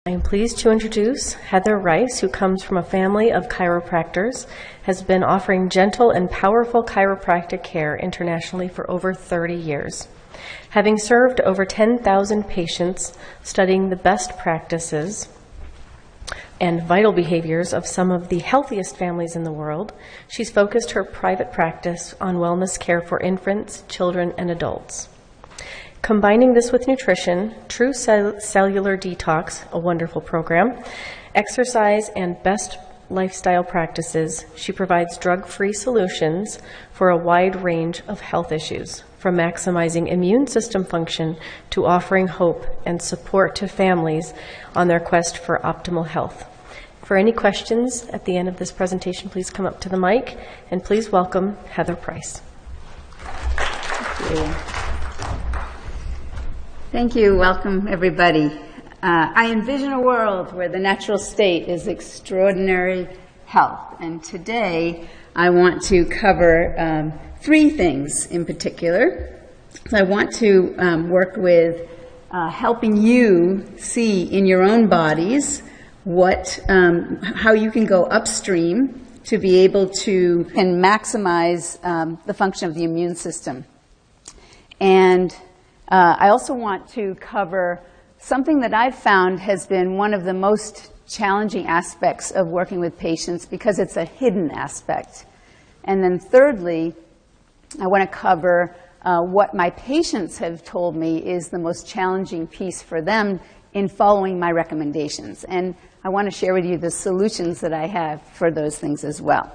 I am pleased to introduce Heather Rice, who comes from a family of chiropractors, has been offering gentle and powerful chiropractic care internationally for over 30 years. Having served over 10,000 patients, studying the best practices and vital behaviors of some of the healthiest families in the world, she's focused her private practice on wellness care for infants, children, and adults. Combining this with nutrition, true cellular detox, a wonderful program, exercise, and best lifestyle practices, she provides drug-free solutions for a wide range of health issues, from maximizing immune system function to offering hope and support to families on their quest for optimal health. For any questions at the end of this presentation, please come up to the mic, and please welcome Heather Price. Thank you. Thank you. Welcome, everybody. I envision a world where the natural state is extraordinary health. And today, I want to cover three things in particular. I want to work with helping you see in your own bodies how you can go upstream to be able to maximize the function of the immune system. And I also want to cover something that I've found has been one of the most challenging aspects of working with patients because it's a hidden aspect. And then thirdly, I want to cover what my patients have told me is the most challenging piece for them in following my recommendations. And I want to share with you the solutions that I have for those things as well.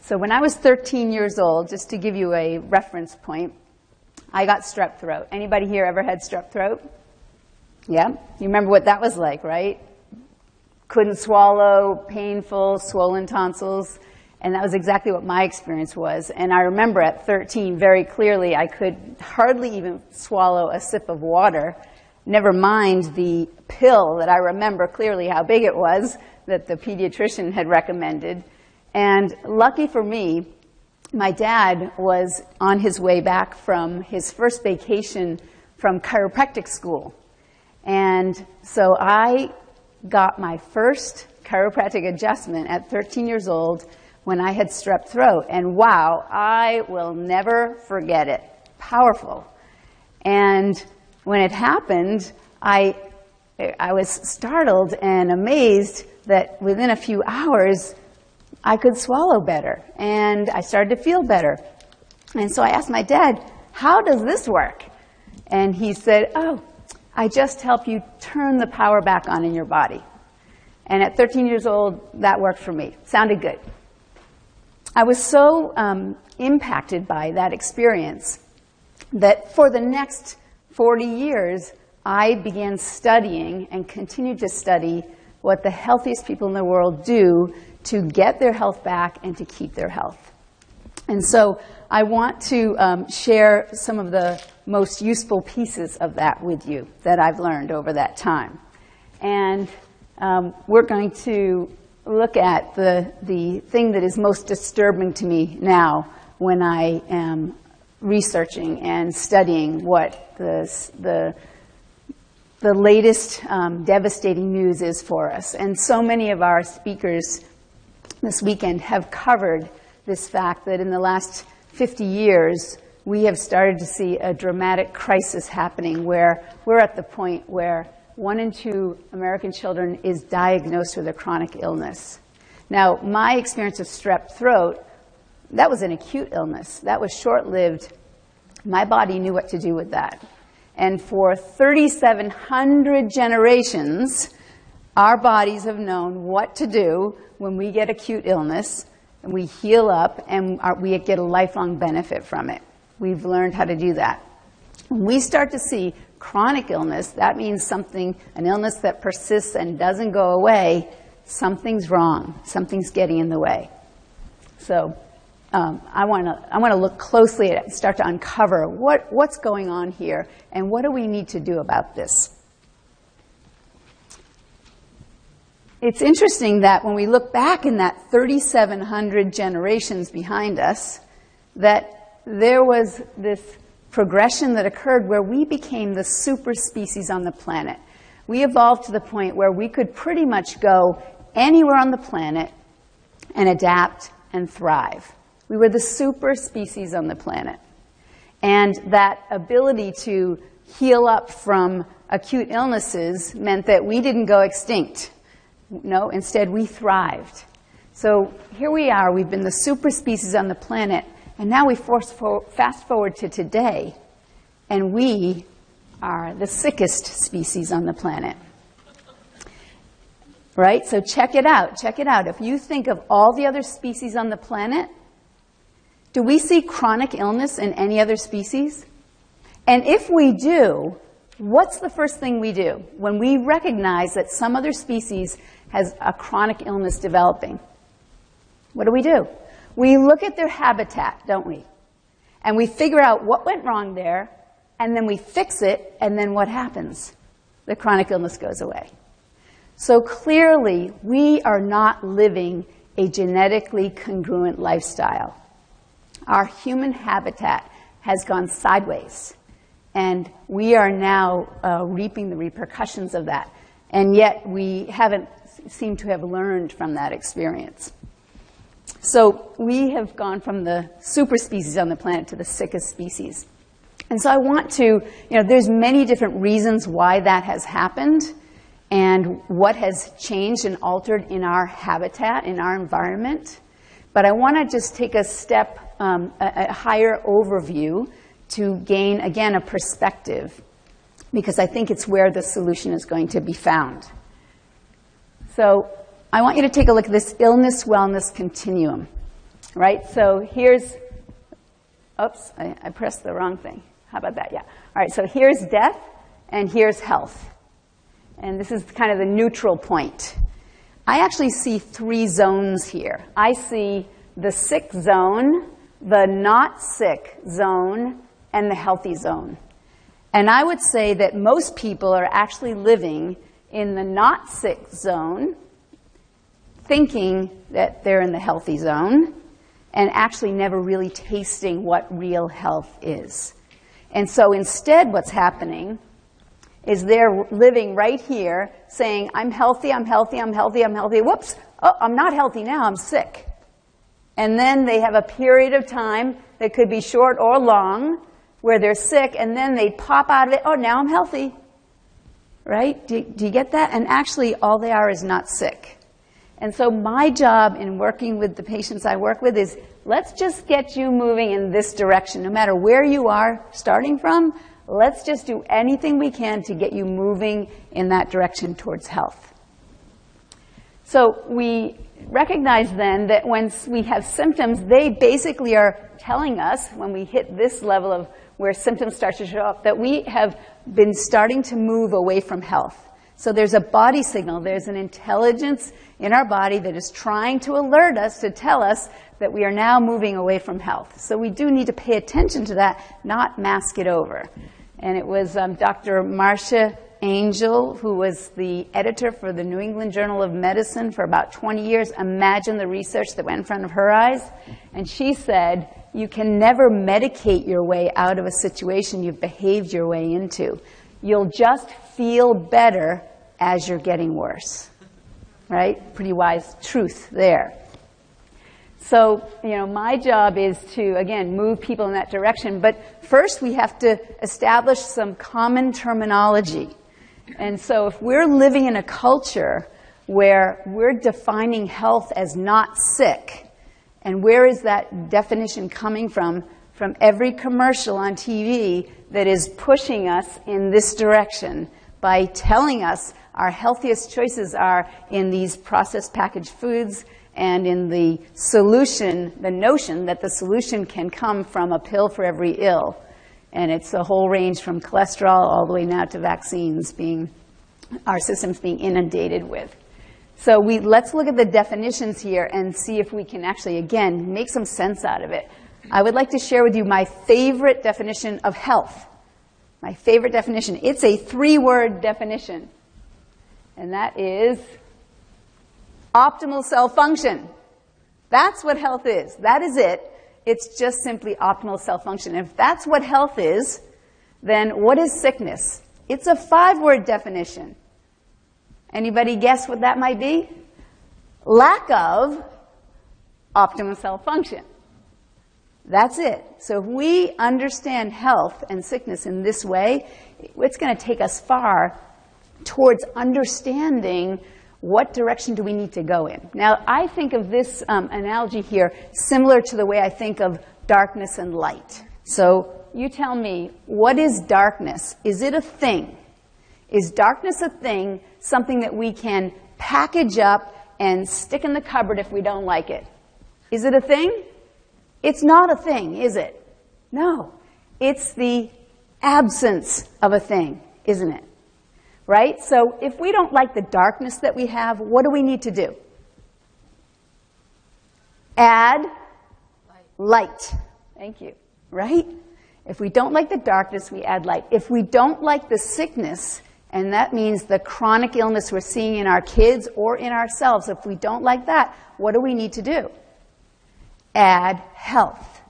So when I was 13 years old, just to give you a reference point, I got strep throat. Anybody here ever had strep throat? Yeah? You remember what that was like, right? Couldn't swallow, painful, swollen tonsils. And that was exactly what my experience was. And I remember at 13 very clearly I could hardly even swallow a sip of water, never mind the pill that I remember clearly how big it was that the pediatrician had recommended. And lucky for me, my dad was on his way back from his first vacation from chiropractic school. And so I got my first chiropractic adjustment at 13 years old when I had strep throat. And wow, I will never forget it. Powerful. And when it happened, I was startled and amazed that within a few hours, I could swallow better, and I started to feel better. And so I asked my dad, how does this work? And he said, oh, I just help you turn the power back on in your body. And at 13 years old, that worked for me. Sounded good. I was so impacted by that experience that for the next 40 years, I began studying and continued to study what the healthiest people in the world do to get their health back and to keep their health. And so I want to share some of the most useful pieces of that with you that I've learned over that time. And we're going to look at the thing that is most disturbing to me now when I am researching and studying what the latest devastating news is for us. And so many of our speakers this weekend have covered this fact that in the last 50 years, we have started to see a dramatic crisis happening where we're at the point where 1 in 2 American children is diagnosed with a chronic illness. Now, my experience of strep throat, that was an acute illness. That was short-lived. My body knew what to do with that. And for 3,700 generations, our bodies have known what to do when we get acute illness, and we heal up, and we get a lifelong benefit from it. We've learned how to do that. When we start to see chronic illness, that means an illness that persists and doesn't go away, something's wrong. Something's getting in the way. So I want to look closely at it and start to uncover what's going on here and what do we need to do about this. It's interesting that when we look back in that 3,700 generations behind us, that there was this progression that occurred where we became the super species on the planet. We evolved to the point where we could pretty much go anywhere on the planet and adapt and thrive. We were the super species on the planet. And that ability to heal up from acute illnesses meant that we didn't go extinct. No, instead we thrived. So here we are, we've been the super species on the planet, and now we fast forward to today, and we are the sickest species on the planet. Right? So check it out, check it out. If you think of all the other species on the planet, do we see chronic illness in any other species? And if we do, what's the first thing we do when we recognize that some other species has a chronic illness developing? What do? We look at their habitat, don't we? And we figure out what went wrong there, and then we fix it, and then what happens? The chronic illness goes away. So clearly, we are not living a genetically congruent lifestyle. Our human habitat has gone sideways, and we are now reaping the repercussions of that. And yet, we haven't seemed to have learned from that experience. So we have gone from the super species on the planet to the sickest species. And so I want to, there's many different reasons why that has happened and what has changed and altered in our habitat, in our environment. But I want to just take a step, a higher overview to gain, again, a perspective, because I think it's where the solution is going to be found. So I want you to take a look at this illness-wellness continuum, right? So here's, oops, I pressed the wrong thing. How about that? Yeah. All right, so here's death, and here's health. And this is kind of the neutral point. I actually see 3 zones here. I see the sick zone, the not sick zone, and the healthy zone. And I would say that most people are actually living in the not sick zone, thinking that they're in the healthy zone, and actually never really tasting what real health is. And so instead what's happening is they're living right here saying, I'm healthy, I'm healthy, I'm healthy, I'm healthy. Whoops, oh, I'm not healthy now, I'm sick. And then they have a period of time that could be short or long where they're sick, and then they pop out of it, oh, now I'm healthy. Right? Do you get that? And actually, all they are is not sick. And so my job in working with the patients I work with is, let's just get you moving in this direction. No matter where you are starting from, let's just do anything we can to get you moving in that direction towards health. So we recognize then that when we have symptoms, they basically are telling us, when we hit this level of where symptoms start to show up, that we have been starting to move away from health. So there's a body signal, there's an intelligence in our body that is trying to alert us, to tell us that we are now moving away from health. So we do need to pay attention to that, not mask it over. And it was Dr. Masha Angel, who was the editor for the New England Journal of Medicine for about 20 years. Imagine the research that went in front of her eyes. And she said, you can never medicate your way out of a situation you've behaved your way into. You'll just feel better as you're getting worse. Right? Pretty wise truth there. So, my job is to, again, move people in that direction. But first, we have to establish some common terminology. And so if we're living in a culture where we're defining health as not sick, and where is that definition coming from? From every commercial on TV that is pushing us in this direction by telling us our healthiest choices are in these processed packaged foods, and in the solution, the notion that the solution can come from a pill for every ill. And it's a whole range from cholesterol all the way now to vaccines being, our systems being inundated with. So let's look at the definitions here and see if we can actually, again, make some sense out of it. I would like to share with you my favorite definition of health. My favorite definition. It's a 3-word definition. And that is optimal cell function. That's what health is. That is it. It's just simply optimal cell function. If that's what health is, then what is sickness? It's a 5-word definition. Anybody guess what that might be? Lack of optimum cell function. That's it. So if we understand health and sickness in this way, it's going to take us far towards understanding what direction do we need to go in. Now, I think of this analogy here similar to the way I think of darkness and light. So you tell me, what is darkness? Is it a thing? Is darkness a thing, something that we can package up and stick in the cupboard if we don't like it? Is it a thing? It's not a thing, is it? No. It's the absence of a thing, isn't it? Right? So if we don't like the darkness that we have, what do we need to do? Add light. Thank you. Right? If we don't like the darkness, we add light. If we don't like the sickness, and that means the chronic illness we're seeing in our kids or in ourselves, if we don't like that, what do we need to do? Add health.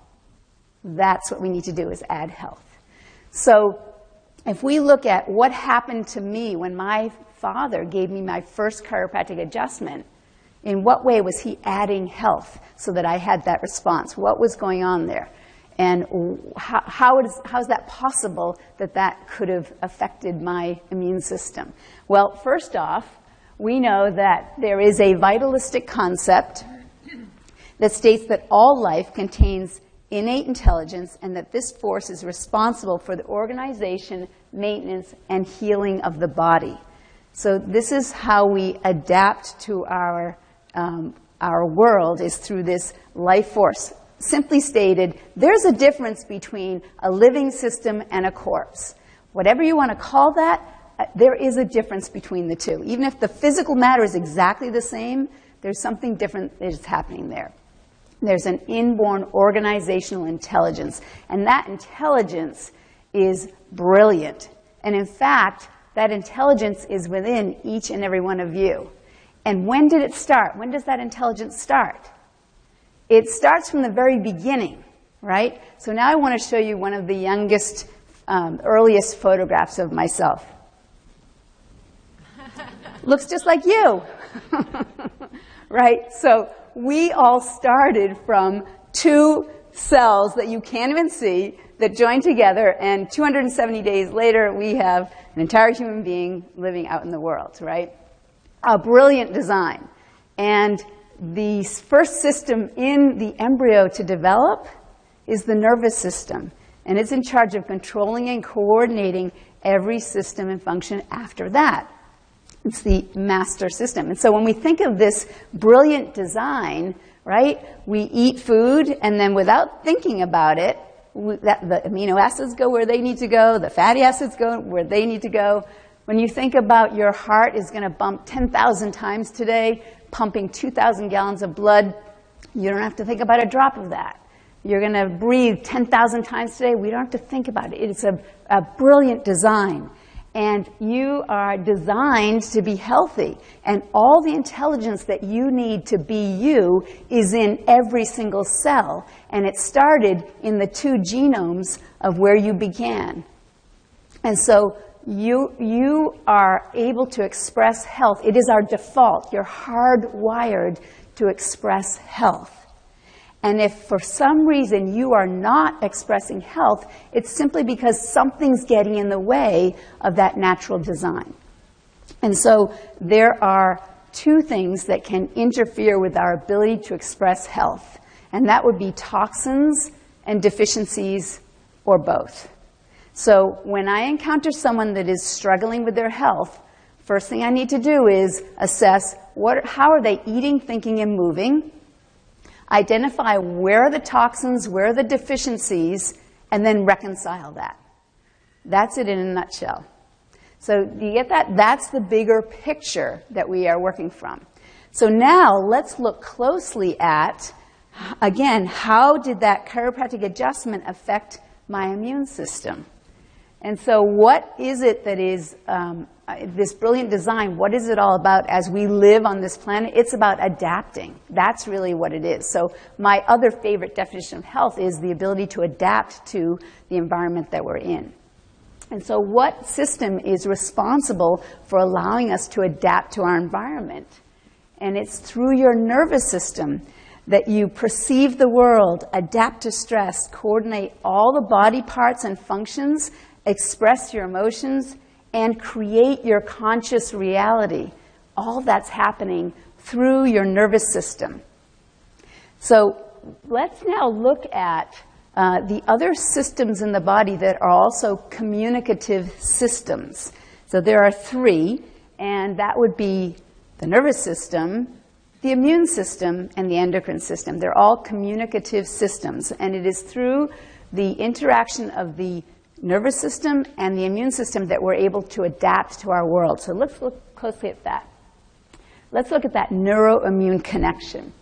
That's what we need to do, is add health. So if we look at what happened to me when my father gave me my first chiropractic adjustment, in what way was he adding health so that I had that response? What was going on there? And how is that possible that that could have affected my immune system? Well, first off, we know that there is a vitalistic concept that states that all life contains innate intelligence and that this force is responsible for the organization, maintenance, and healing of the body. So this is how we adapt to our world, is through this life force. Simply stated, there's a difference between a living system and a corpse. Whatever you want to call that, there is a difference between the two. Even if the physical matter is exactly the same, there's something different that is happening there. There's an inborn organizational intelligence, and that intelligence is brilliant. And in fact, that intelligence is within each and every one of you. And when did it start? When does that intelligence start? It starts from the very beginning, right? So now I want to show you one of the youngest, earliest photographs of myself. Looks just like you, right? So we all started from two cells that you can't even see that join together, and 270 days later, we have an entire human being living out in the world, right? A brilliant design. And the first system in the embryo to develop is the nervous system, and it's in charge of controlling and coordinating every system and function after that. It's the master system. And so when we think of this brilliant design, right, we eat food, and then without thinking about it, the amino acids go where they need to go, the fatty acids go where they need to go. When you think about your heart is going to bump 10,000 times today, pumping 2,000 gallons of blood, you don't have to think about a drop of that. You're going to breathe 10,000 times today, we don't have to think about it. It's a brilliant design. And you are designed to be healthy. And all the intelligence that you need to be you is in every single cell. And it started in the two genomes of where you began. And so you are able to express health. It is our default. You're hardwired to express health. And if for some reason you are not expressing health, it's simply because something's getting in the way of that natural design. And so there are two things that can interfere with our ability to express health. And that would be toxins and deficiencies, or both. So when I encounter someone that is struggling with their health, first thing I need to do is assess how are they eating, thinking, and moving. Identify where are the toxins, where are the deficiencies, and then reconcile that. That's it in a nutshell. So do you get that? That's the bigger picture that we are working from. So now let's look closely at, again, how did that chiropractic adjustment affect my immune system? And so what is it that is this brilliant design? What is it all about as we live on this planet? It's about adapting. That's really what it is. So my other favorite definition of health is the ability to adapt to the environment that we're in. And so what system is responsible for allowing us to adapt to our environment? And it's through your nervous system that you perceive the world, adapt to stress, coordinate all the body parts and functions, express your emotions, and create your conscious reality. All that's happening through your nervous system. So let's now look at the other systems in the body that are also communicative systems. So there are three, and that would be the nervous system, the immune system, and the endocrine system. They're all communicative systems, and it is through the interaction of the nervous system and the immune system that we're able to adapt to our world. So let's look closely at that. Let's look at that neuroimmune connection.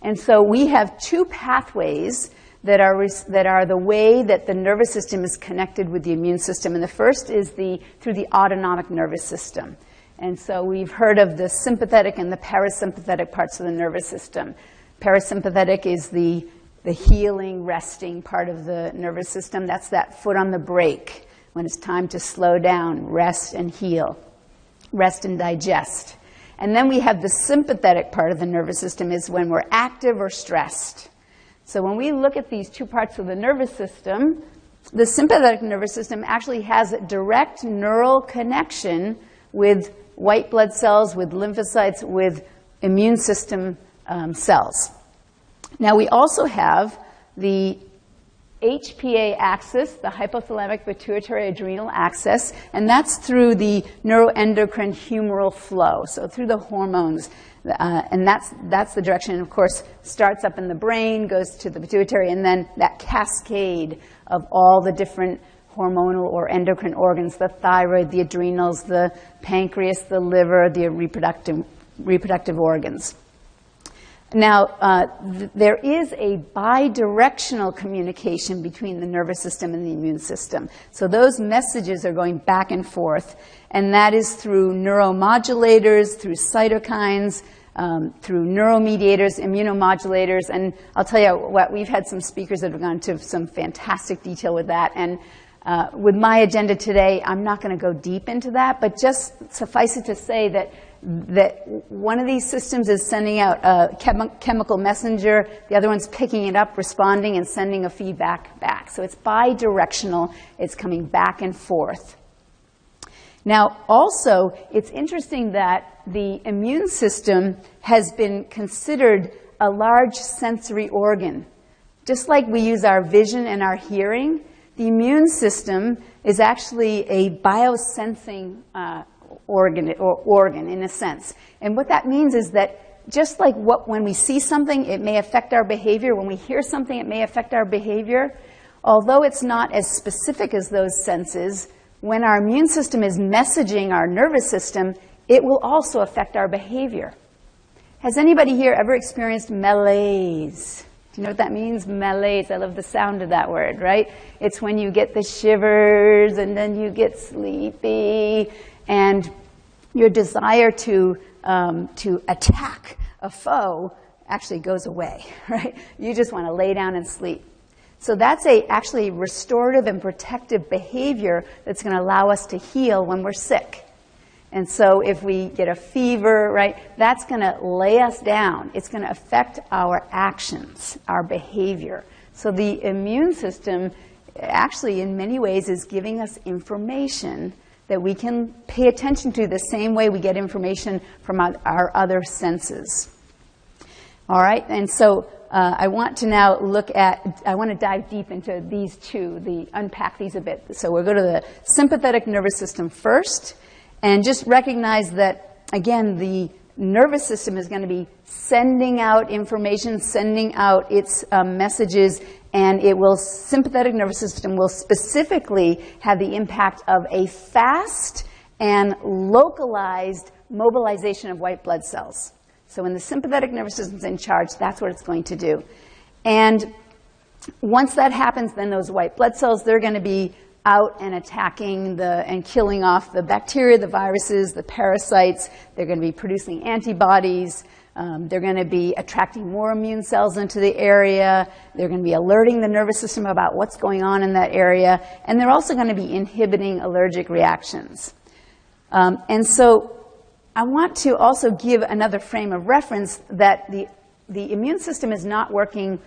And so we have two pathways that are the way that the nervous system is connected with the immune system. And the first is through the autonomic nervous system. And so we've heard of the sympathetic and the parasympathetic parts of the nervous system. Parasympathetic is the healing, resting part of the nervous system. That's that foot on the brake when it's time to slow down, rest and heal, rest and digest. And then we have the sympathetic part of the nervous system is when we're active or stressed. So when we look at these two parts of the nervous system, the sympathetic nervous system actually has a direct neural connection with white blood cells, with lymphocytes, with immune system cells. Now we also have the HPA axis, the hypothalamic pituitary adrenal axis, and that's through the neuroendocrine humoral flow, so through the hormones. And that's the direction, and of course, starts up in the brain, goes to the pituitary, and then that cascade of all the different hormonal or endocrine organs, the thyroid, the adrenals, the pancreas, the liver, the reproductive organs. Now, there is a bidirectional communication between the nervous system and the immune system. So those messages are going back and forth, and that is through neuromodulators, through cytokines, through neuromediators, immunomodulators, and I'll tell you what, we've had some speakers that have gone into some fantastic detail with that, and with my agenda today, I'm not going to go deep into that, but just suffice it to say that one of these systems is sending out a chemical messenger, the other one's picking it up, responding, and sending a feedback back. So it's bidirectional, it's coming back and forth. Now, also, it's interesting that the immune system has been considered a large sensory organ. Just like we use our vision and our hearing, the immune system is actually a biosensing organ in a sense. And what that means is that just like when we see something, it may affect our behavior. When we hear something, it may affect our behavior. Although it's not as specific as those senses, when our immune system is messaging our nervous system, it will also affect our behavior. Has anybody here ever experienced malaise? Do you know what that means? Malaise. I love the sound of that word, right? It's when you get the shivers and then you get sleepy and your desire to attack a foe actually goes away, right? You just want to lay down and sleep. So that's actually restorative and protective behavior that's going to allow us to heal when we're sick. And so if we get a fever, right, that's going to lay us down. It's going to affect our actions, our behavior. So the immune system actually in many ways is giving us information that we can pay attention to the same way we get information from our other senses. All right, and so I want to now I want to dive deep into these two, unpack these a bit. So we'll go to the sympathetic nervous system first, and just recognize that, again, the nervous system is going to be sending out information, sending out its messages, and sympathetic nervous system will specifically have the impact of a fast and localized mobilization of white blood cells. So when the sympathetic nervous system is in charge, that's what it's going to do. And once that happens, then those white blood cells, they're going to be out and attacking and killing off the bacteria, the viruses, the parasites. They're going to be producing antibodies. They're going to be attracting more immune cells into the area. They're going to be alerting the nervous system about what's going on in that area. And they're also going to be inhibiting allergic reactions. And so I want to also give another frame of reference that the immune system is not working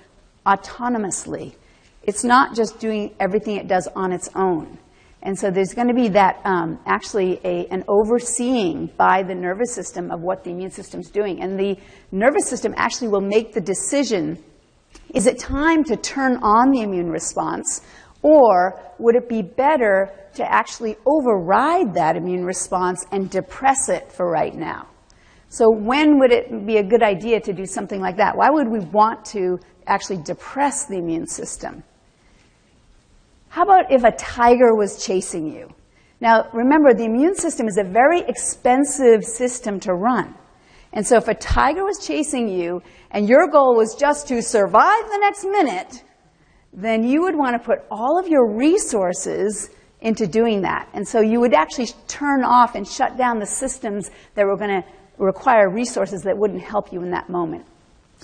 autonomously. It's not just doing everything it does on its own. And so there's going to be that actually an overseeing by the nervous system of what the immune system's doing. And the nervous system actually will make the decision, is it time to turn on the immune response, or would it be better to actually override that immune response and depress it for right now? So when would it be a good idea to do something like that? Why would we want to actually depress the immune system? How about if a tiger was chasing you? Now, remember, the immune system is a very expensive system to run. And so if a tiger was chasing you and your goal was just to survive the next minute, then you would want to put all of your resources into doing that. And so you would actually turn off and shut down the systems that were going to require resources that wouldn't help you in that moment.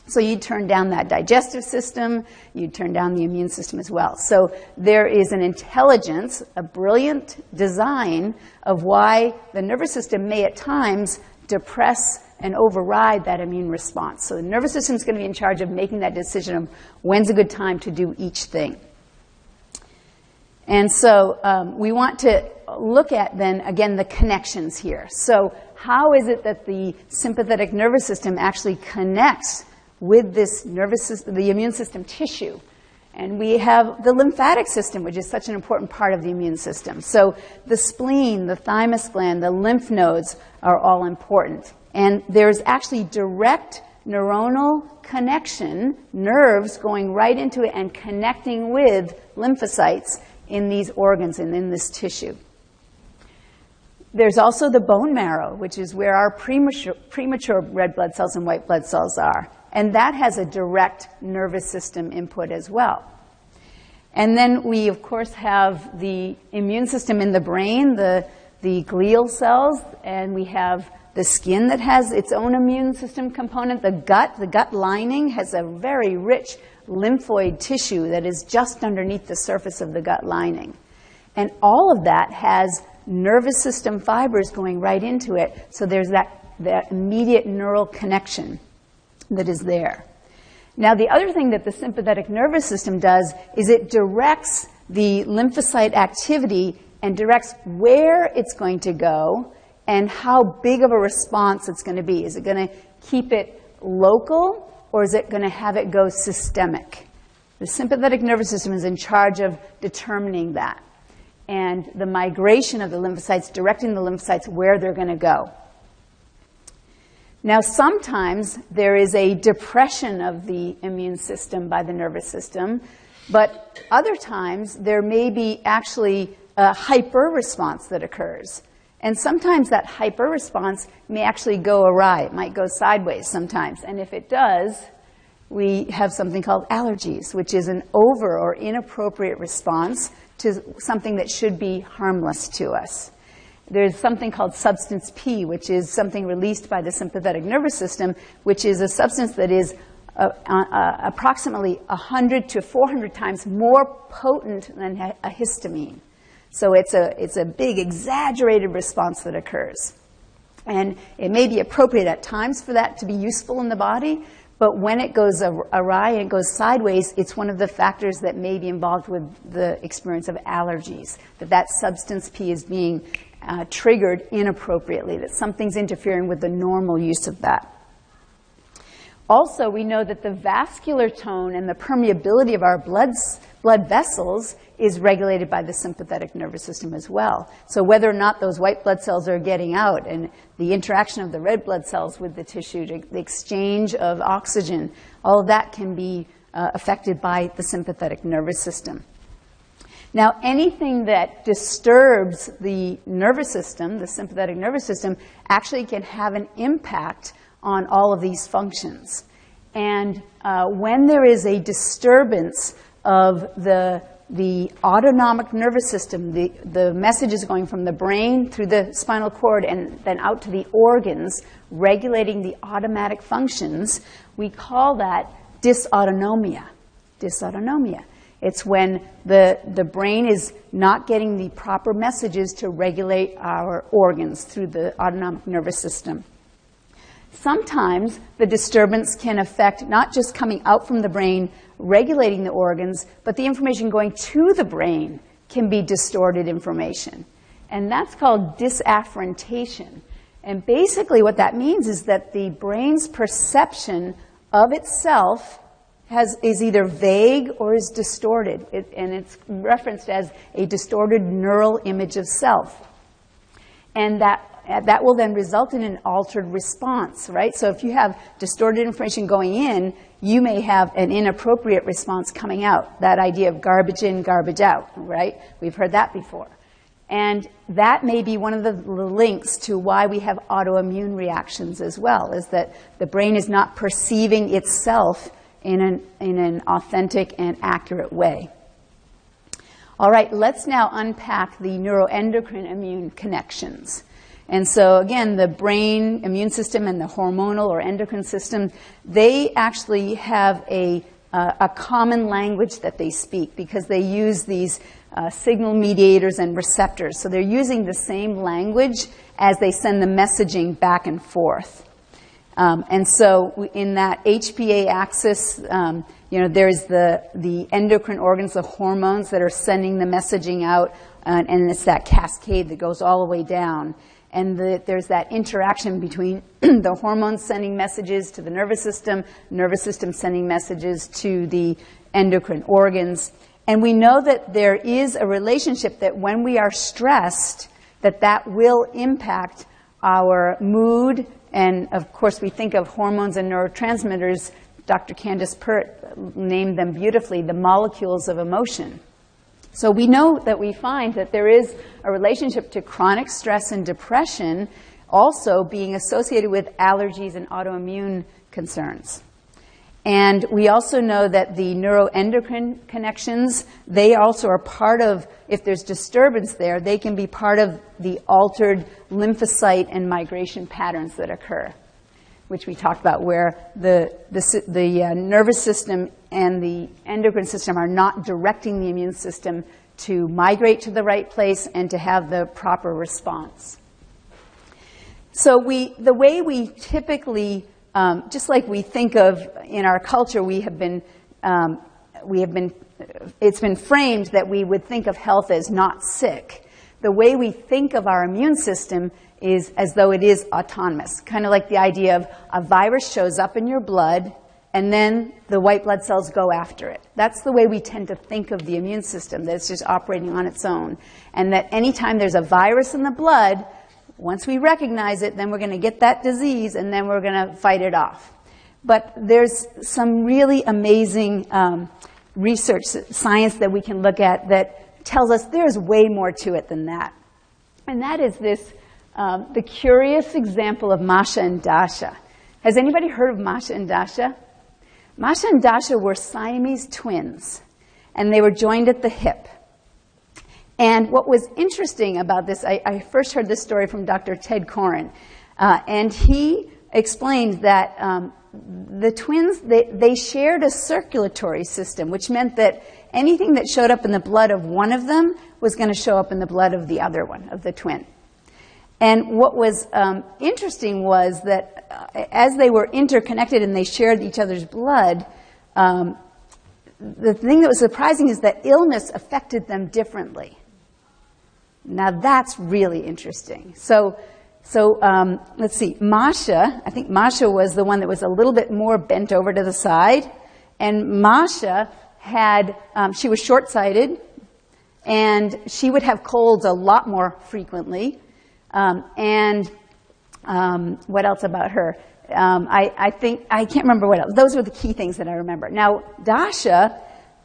So you'd turn down that digestive system, you'd turn down the immune system as well. So there is an intelligence, a brilliant design of why the nervous system may at times depress and override that immune response. So the nervous system is going to be in charge of making that decision of when's a good time to do each thing. And so we want to look at then, again, the connections here. So how is it that the sympathetic nervous system actually connects with this nervous system, the immune system tissue? And we have the lymphatic system, which is such an important part of the immune system. So the spleen, the thymus gland, the lymph nodes are all important. And there's actually direct neuronal connection, nerves going right into it and connecting with lymphocytes in these organs and in this tissue. There's also the bone marrow, which is where our premature red blood cells and white blood cells are. And that has a direct nervous system input as well. And then we, of course, have the immune system in the brain, the glial cells, and we have the skin that has its own immune system component. The gut lining has a very rich lymphoid tissue that is just underneath the surface of the gut lining. And all of that has nervous system fibers going right into it, so there's that immediate neural connection that is there. Now, the other thing that the sympathetic nervous system does is it directs the lymphocyte activity and directs where it's going to go and how big of a response it's going to be. Is it going to keep it local, or is it going to have it go systemic? The sympathetic nervous system is in charge of determining that. And the migration of the lymphocytes, directing the lymphocytes where they're going to go. Now, sometimes there is a depression of the immune system by the nervous system, but other times there may be actually a hyper response that occurs. And sometimes that hyper response may actually go awry. It might go sideways sometimes. And if it does, we have something called allergies, which is an over or inappropriate response to something that should be harmless to us. There's something called substance P, which is something released by the sympathetic nervous system, which is a substance that is approximately 100 to 400 times more potent than a histamine. So it's a big, exaggerated response that occurs. And it may be appropriate at times for that to be useful in the body, but when it goes awry and it goes sideways, it's one of the factors that may be involved with the experience of allergies, that substance P is being triggered inappropriately, that something's interfering with the normal use of that. Also, we know that the vascular tone and the permeability of our blood vessels is regulated by the sympathetic nervous system as well. So whether or not those white blood cells are getting out and the interaction of the red blood cells with the tissue, the exchange of oxygen, all of that can be affected by the sympathetic nervous system. Now, anything that disturbs the nervous system, the sympathetic nervous system, actually can have an impact on all of these functions. And when there is a disturbance of the the autonomic nervous system, the message is going from the brain through the spinal cord and then out to the organs, regulating the automatic functions, we call that dysautonomia. Dysautonomia. It's when the brain is not getting the proper messages to regulate our organs through the autonomic nervous system. Sometimes the disturbance can affect not just coming out from the brain, regulating the organs, but the information going to the brain can be distorted information. And that's called disafferentation. And basically what that means is that the brain's perception of itself is either vague or is distorted. And it's referenced as a distorted neural image of self. And that will then result in an altered response, right? So if you have distorted information going in, you may have an inappropriate response coming out. That idea of garbage in, garbage out, right? We've heard that before. And that may be one of the links to why we have autoimmune reactions as well, is that the brain is not perceiving itself in an authentic and accurate way. All right, let's now unpack the neuroendocrine immune connections. And so again, the brain immune system and the hormonal or endocrine system, they actually have a common language that they speak because they use these signal mediators and receptors. So they're using the same language as they send the messaging back and forth. And so in that HPA axis, there's the endocrine organs, the hormones that are sending the messaging out, and it's that cascade that goes all the way down. And there's that interaction between the hormones sending messages to the nervous system sending messages to the endocrine organs. And we know that there is a relationship that when we are stressed, that will impact our mood. And of course, we think of hormones and neurotransmitters. Dr. Candace Pert named them beautifully, the molecules of emotion. So we know that we find that there is a relationship to chronic stress and depression also being associated with allergies and autoimmune concerns. And we also know that the neuroendocrine connections, they also are part of, if there's disturbance there, they can be part of the altered lymphocyte and migration patterns that occur, which we talked about, where the nervous system and the endocrine system are not directing the immune system to migrate to the right place and to have the proper response. So the way we typically, just like we think of in our culture, it's been framed that we would think of health as not sick. The way we think of our immune system is as though it is autonomous, kind of like the idea of a virus shows up in your blood and then the white blood cells go after it. That's the way we tend to think of the immune system, that it's just operating on its own. And that anytime there's a virus in the blood, once we recognize it, then we're going to get that disease and then we're going to fight it off. But there's some really amazing research, science that we can look at that tells us there's way more to it than that. And that is this, the curious example of Masha and Dasha. Has anybody heard of Masha and Dasha? Masha and Dasha were Siamese twins, and they were joined at the hip. And what was interesting about this, I first heard this story from Dr. Ted Koren, and he explained that the twins, they shared a circulatory system, which meant that anything that showed up in the blood of one of them was going to show up in the blood of the other one, of the twin. And what was interesting was that as they were interconnected and they shared each other's blood, the thing that was surprising is that illness affected them differently. Now that's really interesting. So let's see, Masha, I think Masha was the one that was a little bit more bent over to the side. And Masha had, she was short-sighted, and she would have colds a lot more frequently. What else about her? I can't remember what else. Those were the key things that I remember. Now, Dasha,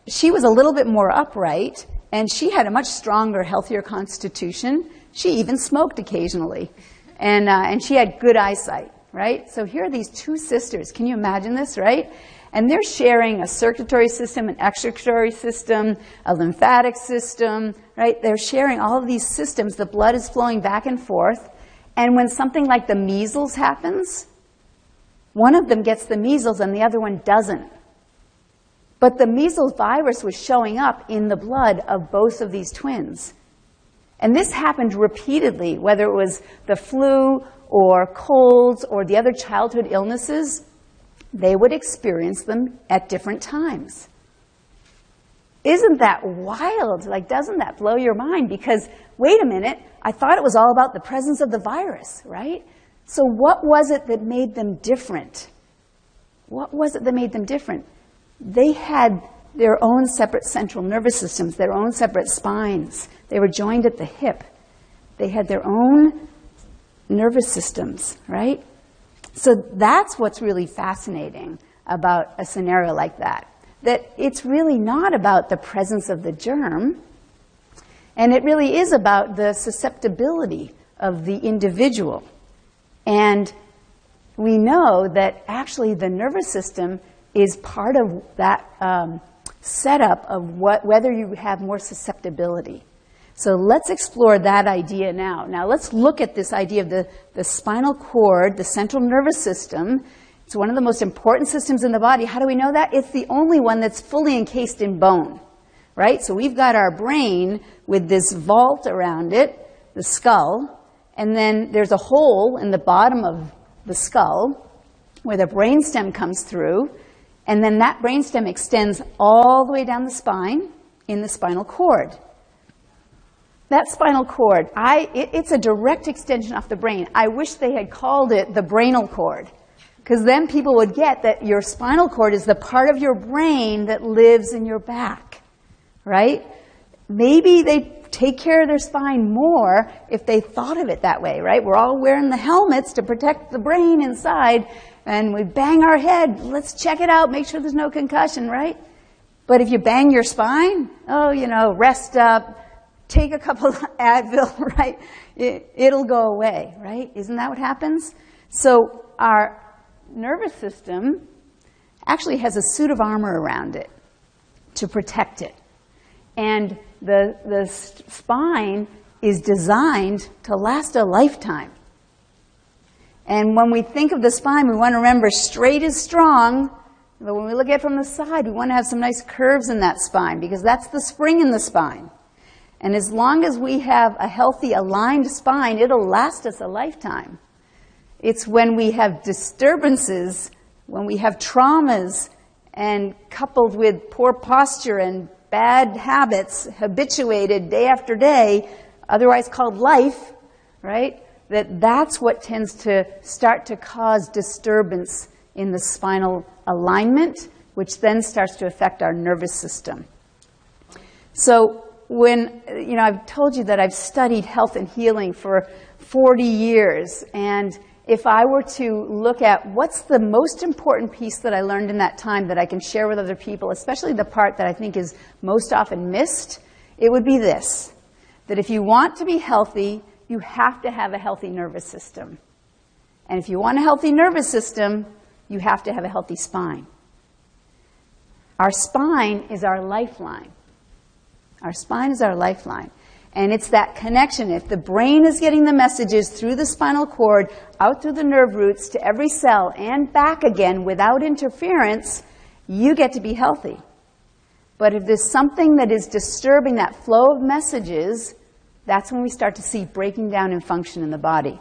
she was a little bit more upright, and she had a much stronger, healthier constitution. She even smoked occasionally. And she had good eyesight, right? So here are these two sisters. Can you imagine this, right? And they're sharing a circulatory system, an excretory system, a lymphatic system, right? They're sharing all of these systems. The blood is flowing back and forth. And when something like the measles happens, one of them gets the measles and the other one doesn't. But the measles virus was showing up in the blood of both of these twins. And this happened repeatedly, whether it was the flu or colds or the other childhood illnesses, they would experience them at different times. Isn't that wild? Like, doesn't that blow your mind? Because, wait a minute, I thought it was all about the presence of the virus, right? So what was it that made them different? What was it that made them different? They had their own separate central nervous systems, their own separate spines. They were joined at the hip. They had their own nervous systems, right? So that's what's really fascinating about a scenario like that. That it's really not about the presence of the germ, and it really is about the susceptibility of the individual. And we know that actually the nervous system is part of that setup of whether you have more susceptibility. So let's explore that idea now. Now let's look at this idea of the spinal cord, the central nervous system. It's one of the most important systems in the body. How do we know that? It's the only one that's fully encased in bone, right? So we've got our brain with this vault around it, the skull, and then there's a hole in the bottom of the skull where the brainstem comes through, and then that brainstem extends all the way down the spine in the spinal cord. That spinal cord, it's a direct extension off the brain. I wish they had called it the brainal cord, because then people would get that your spinal cord is the part of your brain that lives in your back, right? Maybe they take care of their spine more if they thought of it that way, right? We're all wearing the helmets to protect the brain inside, and we bang our head. Let's check it out, make sure there's no concussion, right? But if you bang your spine, oh, you know, rest up, take a couple of Advil, right? It'll go away, right? Isn't that what happens? So our nervous system actually has a suit of armor around it to protect it. And the spine is designed to last a lifetime. And when we think of the spine, we want to remember straight is strong, but when we look at it from the side, we want to have some nice curves in that spine, because that's the spring in the spine. And as long as we have a healthy, aligned spine, it'll last us a lifetime. It's when we have disturbances, when we have traumas, and coupled with poor posture and bad habits, habituated day after day, otherwise called life, right? That's what tends to start to cause disturbance in the spinal alignment, which then starts to affect our nervous system. So when, you know, I've told you that I've studied health and healing for 40 years, and if I were to look at what's the most important piece that I learned in that time that I can share with other people, especially the part that I think is most often missed, it would be this, that if you want to be healthy, you have to have a healthy nervous system. And if you want a healthy nervous system, you have to have a healthy spine. Our spine is our lifeline. Our spine is our lifeline. And it's that connection. If the brain is getting the messages through the spinal cord, out through the nerve roots to every cell and back again without interference, you get to be healthy. But if there's something that is disturbing that flow of messages, that's when we start to see breaking down in function in the body.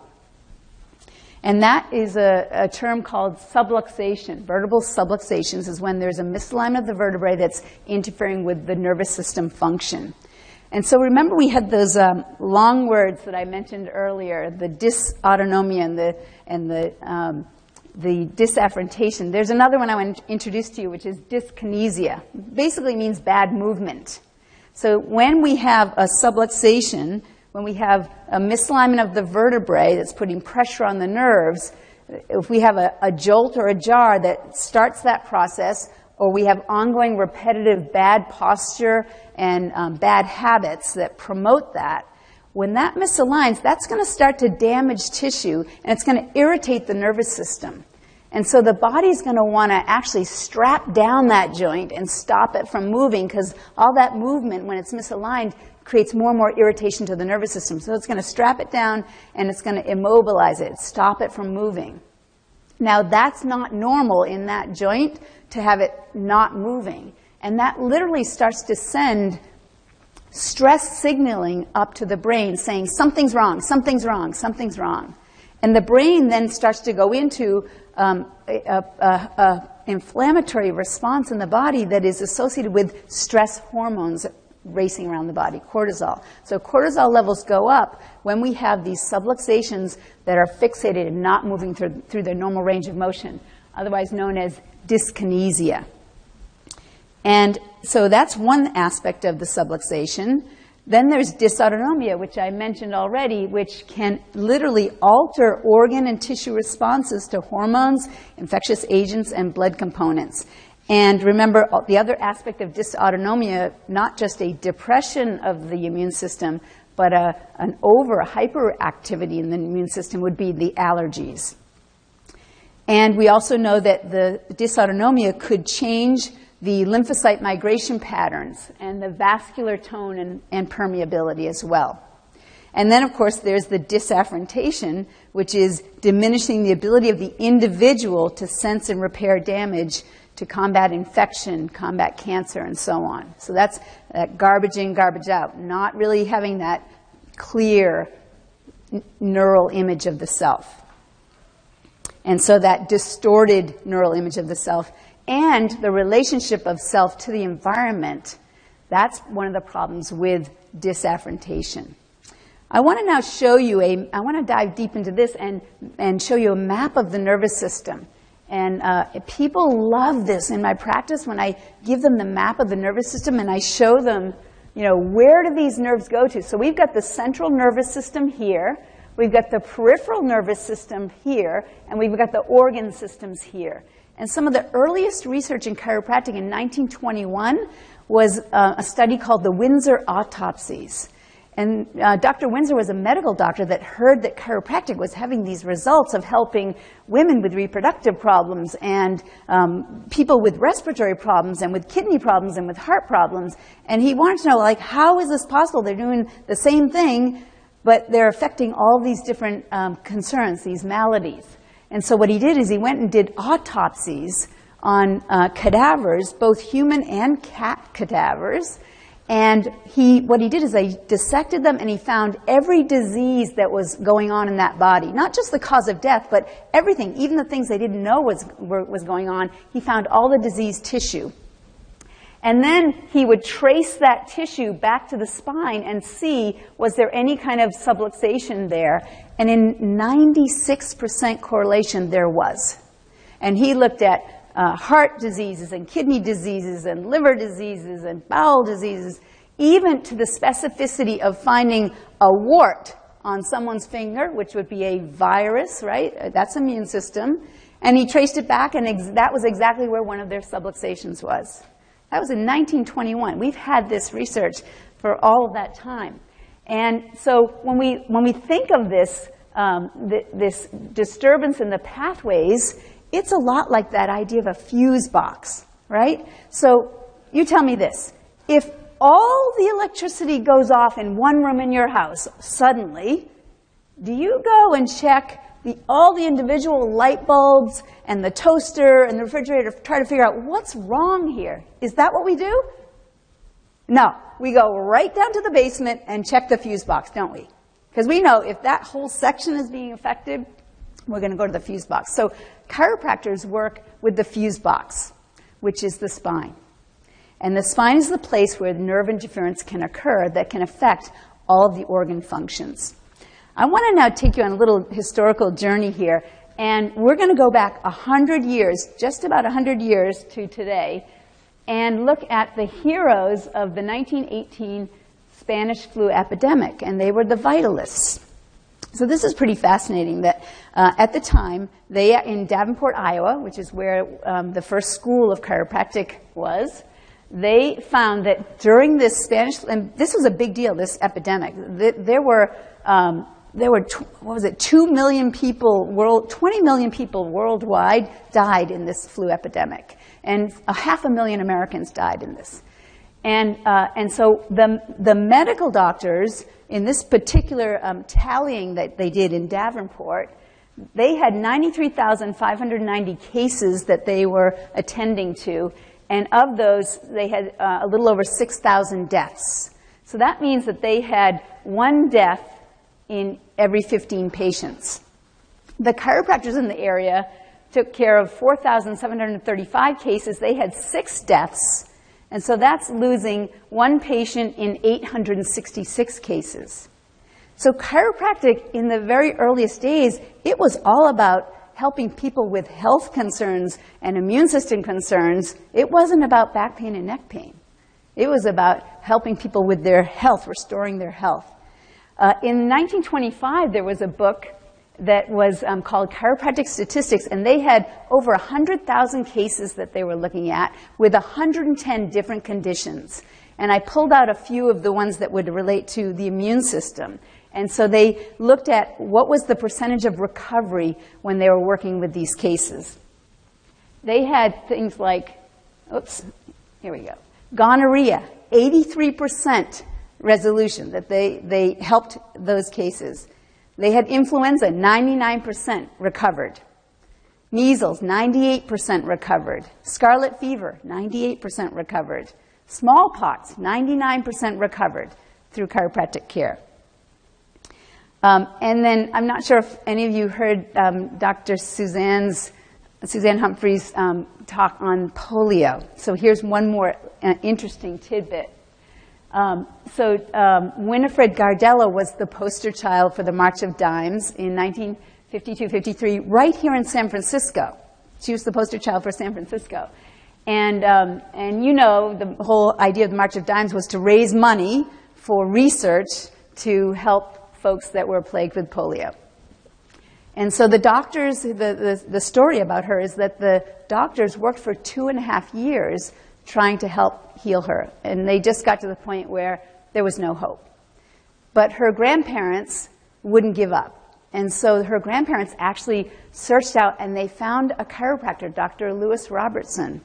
And that is a term called subluxation. Vertebral subluxations is when there's a misalignment of the vertebrae that's interfering with the nervous system function. And so remember we had those long words that I mentioned earlier, the dysautonomia and the disafferentation. There's another one I want to introduce to you, which is dyskinesia. Basically means bad movement. So when we have a subluxation, when we have a misalignment of the vertebrae that's putting pressure on the nerves, if we have a jolt or a jar that starts that process, or we have ongoing repetitive bad posture and bad habits that promote that, when that misaligns, that's going to start to damage tissue, and it's going to irritate the nervous system. And so the body's going to want to actually strap down that joint and stop it from moving, because all that movement, when it's misaligned, creates more and more irritation to the nervous system. So it's going to strap it down and it's going to immobilize it, stop it from moving. Now that's not normal in that joint to have it not moving. And that literally starts to send stress signaling up to the brain saying something's wrong, something's wrong, something's wrong. And the brain then starts to go into a inflammatory response in the body that is associated with stress hormones racing around the body, cortisol. So cortisol levels go up when we have these subluxations that are fixated and not moving through their normal range of motion, otherwise known as dyskinesia. And so that's one aspect of the subluxation. Then there's dysautonomia, which I mentioned already, which can literally alter organ and tissue responses to hormones, infectious agents, and blood components. And remember, the other aspect of dysautonomia, not just a depression of the immune system, but a hyperactivity in the immune system would be the allergies. And we also know that the dysautonomia could change the lymphocyte migration patterns and the vascular tone and permeability as well. And then, of course, there's the disafferentation, which is diminishing the ability of the individual to sense and repair damage, to combat infection, combat cancer, and so on. So that's garbage in, garbage out, not really having that clear neural image of the self. And so that distorted neural image of the self and the relationship of self to the environment, that's one of the problems with disafferentation. I want to now show you I want to dive deep into this and show you a map of the nervous system. And people love this in my practice when I give them the map of the nervous system and I show them, you know, where do these nerves go to? So we've got the central nervous system here, we've got the peripheral nervous system here, and we've got the organ systems here. And some of the earliest research in chiropractic in 1921 was a study called the Windsor autopsies. And Dr. Windsor was a medical doctor that heard that chiropractic was having these results of helping women with reproductive problems and people with respiratory problems and with kidney problems and with heart problems. And he wanted to know, like, how is this possible? They're doing the same thing, but they're affecting all these different concerns, these maladies. And so what he did is he went and did autopsies on cadavers, both human and cat cadavers. And what he did is he dissected them and he found every disease that was going on in that body. Not just the cause of death, but everything, even the things they didn't know was going on. He found all the diseased tissue. And then he would trace that tissue back to the spine and see, was there any kind of subluxation there? And in 96% correlation, there was. And he looked at heart diseases and kidney diseases and liver diseases and bowel diseases, even to the specificity of finding a wart on someone's finger, which would be a virus, right? That's immune system. And he traced it back, and that was exactly where one of their subluxations was. That was in 1921. We've had this research for all of that time. And so when we think of this, this disturbance in the pathways, it's a lot like that idea of a fuse box, right? So you tell me this. If all the electricity goes off in one room in your house suddenly, do you go and check all the individual light bulbs and the toaster and the refrigerator to try to figure out what's wrong here? Is that what we do? No. We go right down to the basement and check the fuse box, don't we? Because we know if that whole section is being affected, we're going to go to the fuse box. So chiropractors work with the fuse box, which is the spine. And the spine is the place where nerve interference can occur that can affect all of the organ functions. I want to now take you on a little historical journey here, and we're going to go back 100 years, just about 100 years to today, and look at the heroes of the 1918 Spanish flu epidemic, and they were the Vitalists. So this is pretty fascinating that at the time, they in Davenport, Iowa, which is where the first school of chiropractic was, they found that during this Spanish, and this was a big deal, this epidemic, there were there were, 2 million people, 20 million people worldwide died in this flu epidemic. And 500,000 Americans died in this. And so the medical doctors, in this particular tallying that they did in Davenport, they had 93,590 cases that they were attending to. And of those, they had a little over 6,000 deaths. So that means that they had 1 death in every 15 patients. The chiropractors in the area took care of 4,735 cases. They had 6 deaths. And so that's losing 1 patient in 866 cases. So chiropractic, in the very earliest days, it was all about helping people with health concerns and immune system concerns. It wasn't about back pain and neck pain. It was about helping people with their health, restoring their health. In 1925, there was a book that was called Chiropractic Statistics, and they had over 100,000 cases that they were looking at with 110 different conditions. And I pulled out a few of the ones that would relate to the immune system. And so they looked at what was the percentage of recovery when they were working with these cases. They had things like, here we go, gonorrhea, 83% resolution, that they helped those cases. They had influenza, 99% recovered. Measles, 98% recovered. Scarlet fever, 98% recovered. Smallpox, 99% recovered through chiropractic care. And then, I'm not sure if any of you heard Dr. Suzanne Humphrey's talk on polio. So here's one more interesting tidbit. Winifred Gardella was the poster child for the March of Dimes in 1952-53, right here in San Francisco. She was the poster child for San Francisco. And you know, the whole idea of the March of Dimes was to raise money for research to help folks that were plagued with polio. And so the doctors, the story about her is that the doctors worked for 2.5 years trying to help heal her. And they just got to the point where there was no hope. But her grandparents wouldn't give up. And so her grandparents actually searched out, and they found a chiropractor, Dr. Lewis Robertson,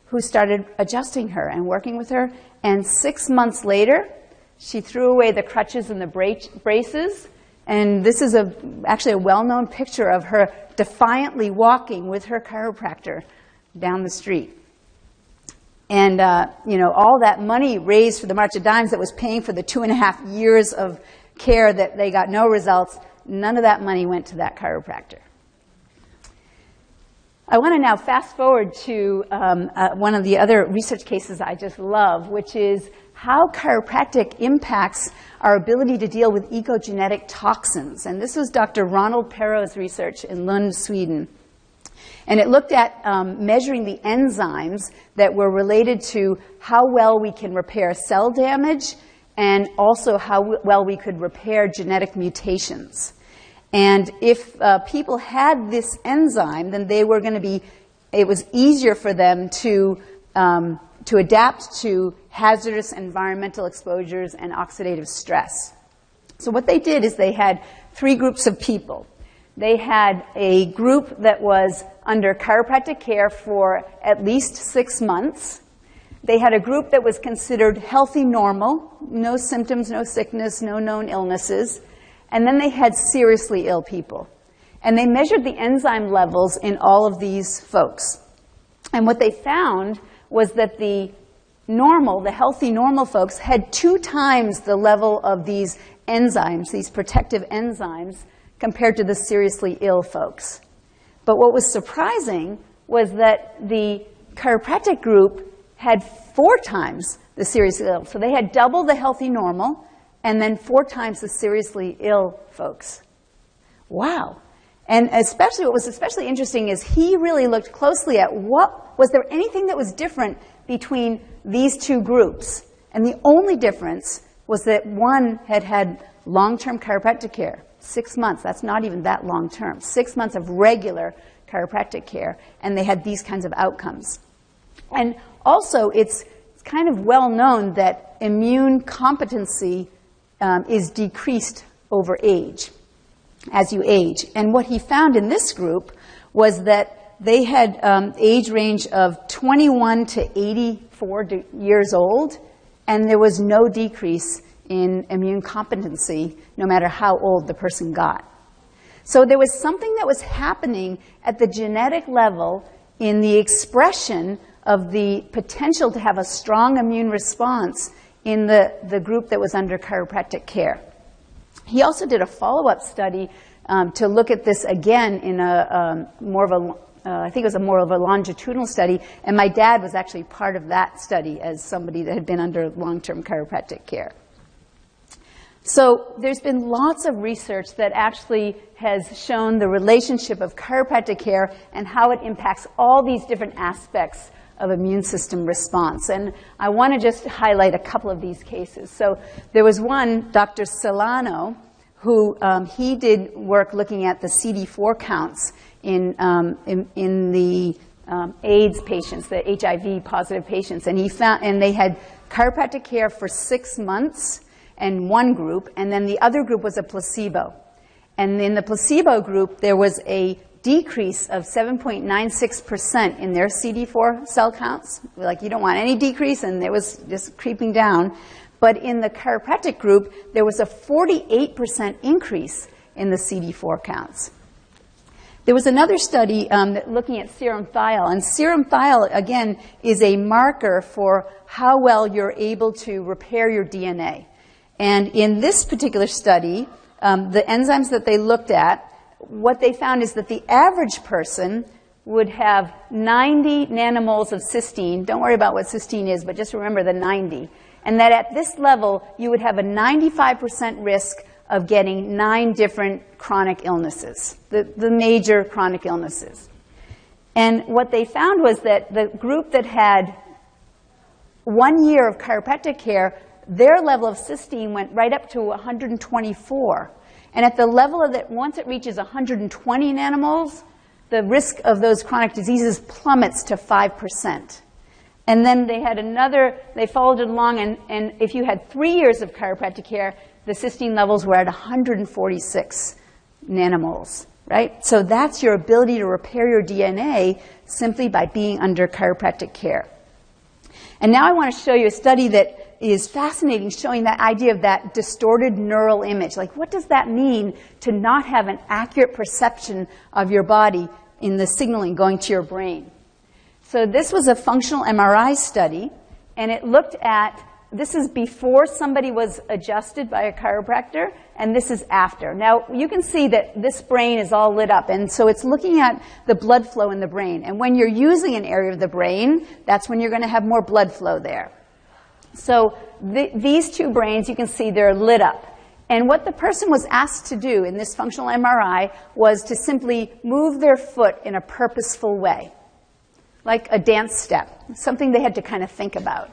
who started adjusting her and working with her. And 6 months later, she threw away the crutches and the braces. And this is actually a well-known picture of her defiantly walking with her chiropractor down the street. And, you know, all that money raised for the March of Dimes that was paying for the 2.5 years of care that they got no results, none of that money went to that chiropractor. I want to now fast forward to one of the other research cases I just love, which is how chiropractic impacts our ability to deal with ecogenetic toxins. And this was Dr. Ronald Perrow's research in Lund, Sweden. And it looked at measuring the enzymes that were related to how well we can repair cell damage and also how well we could repair genetic mutations. And if people had this enzyme, then they were going to be, it was easier for them to adapt to hazardous environmental exposures and oxidative stress. So what they did is they had 3 groups of people. They had a group that was under chiropractic care for at least 6 months. They had a group that was considered healthy normal, no symptoms, no sickness, no known illnesses. And then they had seriously ill people. And they measured the enzyme levels in all of these folks. And what they found was that the healthy normal folks had 2 times the level of these enzymes, these protective enzymes, compared to the seriously ill folks. But what was surprising was that the chiropractic group had 4 times the seriously ill. So they had double the healthy normal and then 4 times the seriously ill folks. Wow. And especially what was especially interesting is he really looked closely at was there anything that was different between these 2 groups. And the only difference was that one had had long-term chiropractic care. 6 months, that's not even that long term. 6 months of regular chiropractic care, and they had these kinds of outcomes. And also, it's kind of well known that immune competency is decreased over age, as you age. And what he found in this group was that they had age range of 21 to 84 years old, and there was no decrease in immune competency, no matter how old the person got. So there was something that was happening at the genetic level in the expression of the potential to have a strong immune response in the group that was under chiropractic care. He also did a follow-up study to look at this again in a more of a I think it was more of a longitudinal study, and my dad was actually part of that study as somebody that had been under long-term chiropractic care. So there's been lots of research that actually has shown the relationship of chiropractic care and how it impacts all these different aspects of immune system response. And I want to just highlight a couple of these cases. So there was one, Dr. Solano, who he did work looking at the CD4 counts in the AIDS patients, the HIV positive patients, and he found, and they had chiropractic care for 6 months in one group, and then the other group was a placebo. And in the placebo group, there was a decrease of 7.96% in their CD4 cell counts. Like, you don't want any decrease, and it was just creeping down. But in the chiropractic group, there was a 48% increase in the CD4 counts. There was another study looking at serum thiol, and serum thiol, again, is a marker for how well you're able to repair your DNA. And in this particular study, the enzymes that they looked at, what they found is that the average person would have 90 nanomoles of cysteine. Don't worry about what cysteine is, but just remember the 90. And that at this level, you would have a 95% risk of getting 9 different chronic illnesses, the major chronic illnesses. And what they found was that the group that had 1 year of chiropractic care, their level of cysteine went right up to 124. And at the level of it, once it reaches 120 nanomoles, the risk of those chronic diseases plummets to 5%. And then they had another, they followed it along, and if you had 3 years of chiropractic care, the cysteine levels were at 146 nanomoles, right? So that's your ability to repair your DNA simply by being under chiropractic care. And now I want to show you a study that is fascinating, showing that idea of that distorted neural image. Like, what does that mean to not have an accurate perception of your body in the signaling going to your brain? So this was a functional MRI study, and it looked at, this is before somebody was adjusted by a chiropractor, and this is after. Now, you can see that this brain is all lit up, and so it's looking at the blood flow in the brain. And when you're using an area of the brain, that's when you're going to have more blood flow there. So these two brains, you can see they're lit up. And what the person was asked to do in this functional MRI was to simply move their foot in a purposeful way, like a dance step, something they had to kind of think about.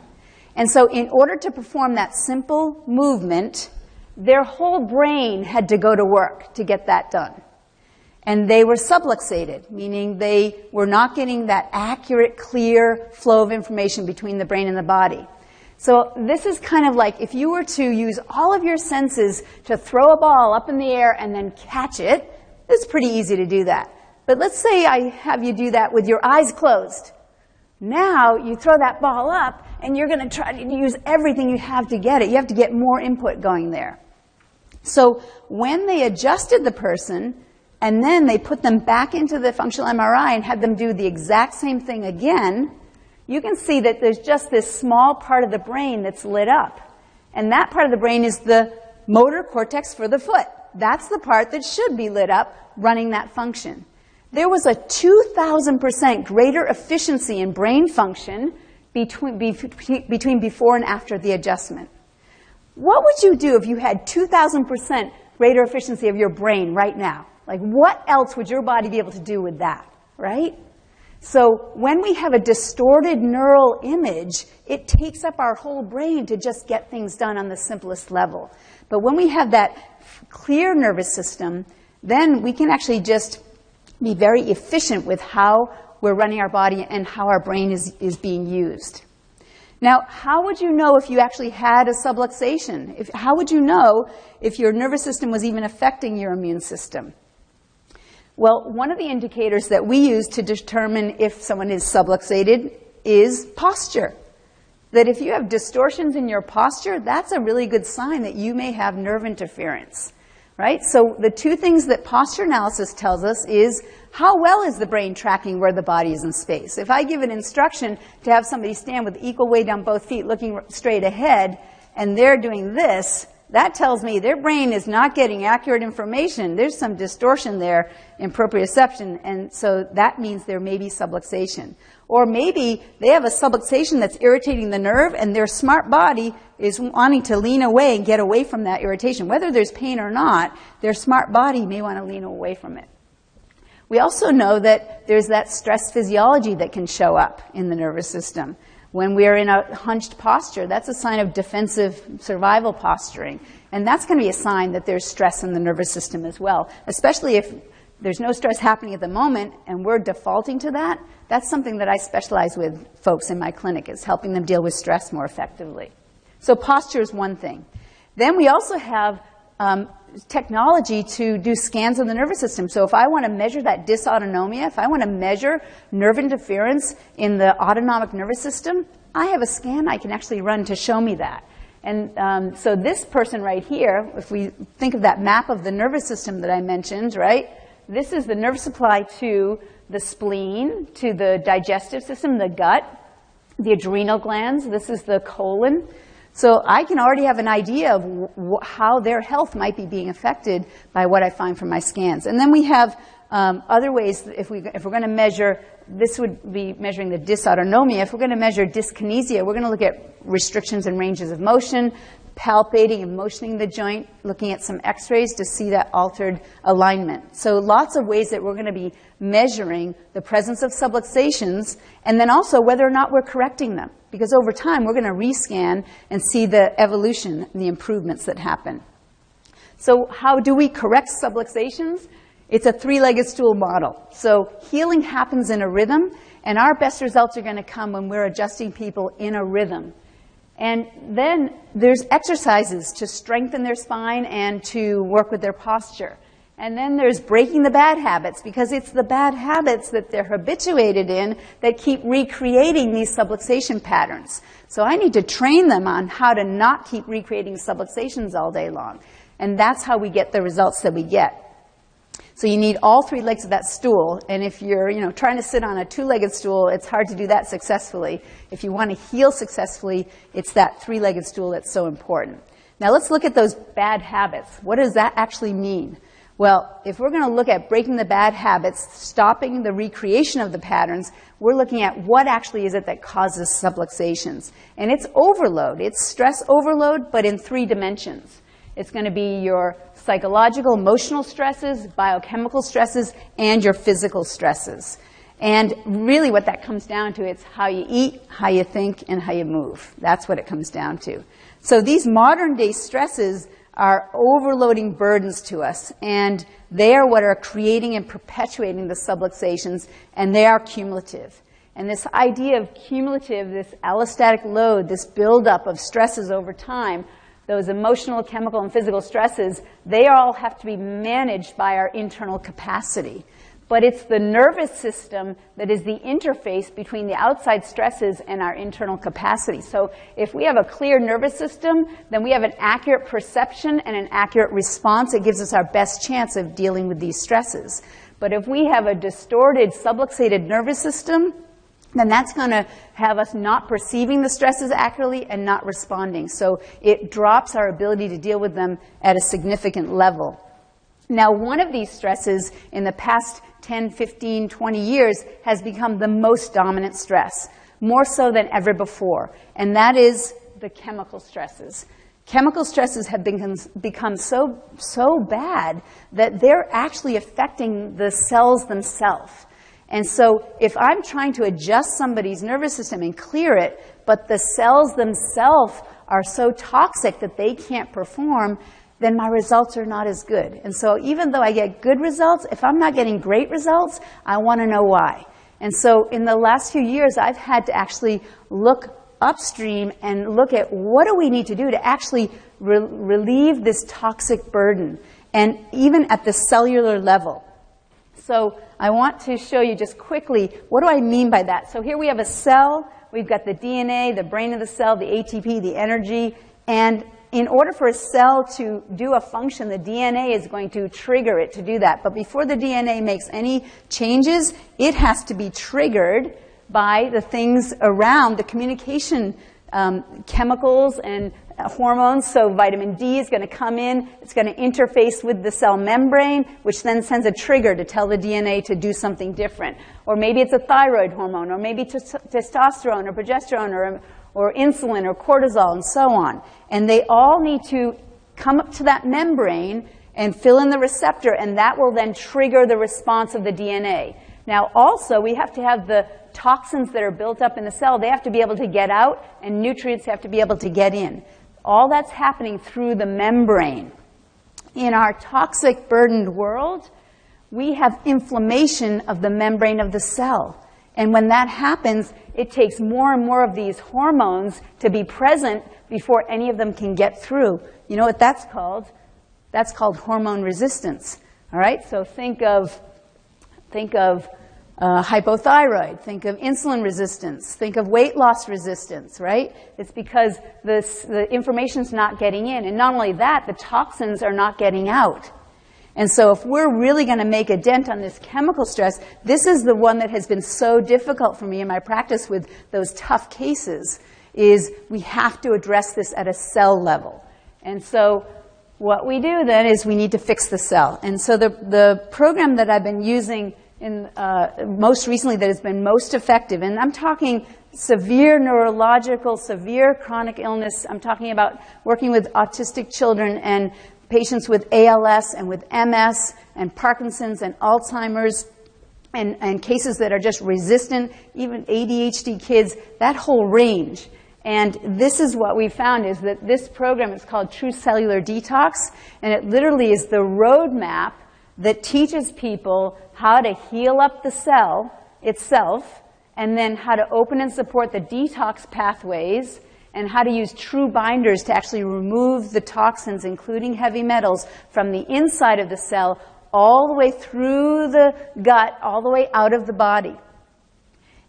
And so in order to perform that simple movement, their whole brain had to go to work to get that done. And they were subluxated, meaning they were not getting that accurate, clear flow of information between the brain and the body. So this is kind of like if you were to use all of your senses to throw a ball up in the air and then catch it. It's pretty easy to do that. But let's say I have you do that with your eyes closed. Now you throw that ball up and you're going to try to use everything you have to get it. You have to get more input going there. So when they adjusted the person and then they put them back into the functional MRI and had them do the exact same thing again, you can see that there's just this small part of the brain that's lit up. And that part of the brain is the motor cortex for the foot. That's the part that should be lit up running that function. There was a 2,000% greater efficiency in brain function between before and after the adjustment. What would you do if you had 2,000% greater efficiency of your brain right now? Like, what else would your body be able to do with that, right? So when we have a distorted neural image, it takes up our whole brain to just get things done on the simplest level. But when we have that clear nervous system, then we can actually just be very efficient with how we're running our body and how our brain is being used. Now, how would you know if you actually had a subluxation? How would you know if your nervous system was even affecting your immune system? Well, one of the indicators that we use to determine if someone is subluxated is posture. That if you have distortions in your posture, that's a really good sign that you may have nerve interference, right? So the two things that posture analysis tells us is how well is the brain tracking where the body is in space. If I give an instruction to have somebody stand with equal weight on both feet looking straight ahead, and they're doing this, that tells me their brain is not getting accurate information. There's some distortion there in proprioception, and so that means there may be subluxation. Or maybe they have a subluxation that's irritating the nerve, and their smart body is wanting to lean away and get away from that irritation. Whether there's pain or not, their smart body may want to lean away from it. We also know that there's that stress physiology that can show up in the nervous system. When we're in a hunched posture, that's a sign of defensive survival posturing. And that's going to be a sign that there's stress in the nervous system as well, especially if there's no stress happening at the moment and we're defaulting to that. That's something that I specialize with folks in my clinic, is helping them deal with stress more effectively. So posture is one thing. Then we also have technology to do scans of the nervous system. So if I want to measure that dysautonomia, if I want to measure nerve interference in the autonomic nervous system, I have a scan I can actually run to show me that. And so this person right here, if we think of that map of the nervous system that I mentioned, right? This is the nerve supply to the spleen, to the digestive system, the gut, the adrenal glands. This is the colon. So I can already have an idea of how their health might be being affected by what I find from my scans. And then we have other ways. If we're going to measure, this would be measuring the dysautonomia. If we're going to measure dyskinesia, we're going to look at restrictions and ranges of motion, palpating and motioning the joint, looking at some x-rays to see that altered alignment. So lots of ways that we're going to be measuring the presence of subluxations, and then also whether or not we're correcting them. Because over time, we're going to rescan and see the evolution and the improvements that happen. So how do we correct subluxations? It's a three-legged stool model. So healing happens in a rhythm, and our best results are going to come when we're adjusting people in a rhythm. And then there's exercises to strengthen their spine and to work with their posture. And then there's breaking the bad habits, because it's the bad habits that they're habituated in that keep recreating these subluxation patterns. So I need to train them on how to not keep recreating subluxations all day long. And that's how we get the results that we get. So you need all three legs of that stool. And if you're trying to sit on a two-legged stool, it's hard to do that successfully. If you want to heal successfully, it's that three-legged stool that's so important. Now let's look at those bad habits. What does that actually mean? Well, if we're going to look at breaking the bad habits, stopping the recreation of the patterns, we're looking at what actually is it that causes subluxations. And it's overload. It's stress overload, but in 3 dimensions. It's going to be your psychological, emotional stresses, biochemical stresses, and your physical stresses. And really what that comes down to, it's how you eat, how you think, and how you move. That's what it comes down to. So these modern day stresses are overloading burdens to us, and they are what are creating and perpetuating the subluxations, and they are cumulative. And this idea of cumulative, this allostatic load, this buildup of stresses over time, those emotional, chemical, and physical stresses, they all have to be managed by our internal capacity. But it's the nervous system that is the interface between the outside stresses and our internal capacity. So if we have a clear nervous system, then we have an accurate perception and an accurate response. It gives us our best chance of dealing with these stresses. But if we have a distorted, subluxated nervous system, then that's going to have us not perceiving the stresses accurately and not responding. So it drops our ability to deal with them at a significant level. Now, one of these stresses in the past 10, 15, 20 years has become the most dominant stress, more so than ever before, and that is the chemical stresses. Chemical stresses have become so bad that they're actually affecting the cells themselves. And so if I'm trying to adjust somebody's nervous system and clear it, but the cells themselves are so toxic that they can't perform, then my results are not as good. And so even though I get good results, if I'm not getting great results, I want to know why. And so in the last few years, I've had to actually look upstream and look at what do we need to do to actually relieve this toxic burden, and even at the cellular level. So I want to show you just quickly, what do I mean by that? So here we have a cell, we've got the DNA, the brain of the cell, the ATP, the energy, and in order for a cell to do a function, the DNA is going to trigger it to do that. But before the DNA makes any changes, it has to be triggered by the things around the communication chemicals and hormones. So vitamin D is going to come in, it's going to interface with the cell membrane, which then sends a trigger to tell the DNA to do something different. Or maybe it's a thyroid hormone, or maybe testosterone or progesterone or insulin or cortisol and so on. And they all need to come up to that membrane and fill in the receptor, and that will then trigger the response of the DNA. Now also, we have to have the toxins that are built up in the cell, they have to be able to get out, and nutrients have to be able to get in. All that's happening through the membrane. In our toxic burdened world, we have inflammation of the membrane of the cell. And when that happens, it takes more and more of these hormones to be present before any of them can get through. You know what that's called? That's called hormone resistance. All right? So think of hypothyroid, think of insulin resistance, think of weight loss resistance, right? It's because the information's not getting in. And not only that, the toxins are not getting out. And so if we're really going to make a dent on this chemical stress, this is the one that has been so difficult for me in my practice with those tough cases, is we have to address this at a cell level. And so what we do then is we need to fix the cell. And so the program that I've been using in most recently that has been most effective, and I'm talking severe neurological, severe chronic illness. I'm talking about working with autistic children and patients with ALS and with MS and Parkinson's and Alzheimer's and cases that are just resistant, even ADHD kids, that whole range. And this is what we found, is that this program is called True Cellular Detox, and it literally is the roadmap that teaches people how to heal up the cell itself, and then how to open and support the detox pathways, and how to use true binders to actually remove the toxins, including heavy metals, from the inside of the cell all the way through the gut, all the way out of the body.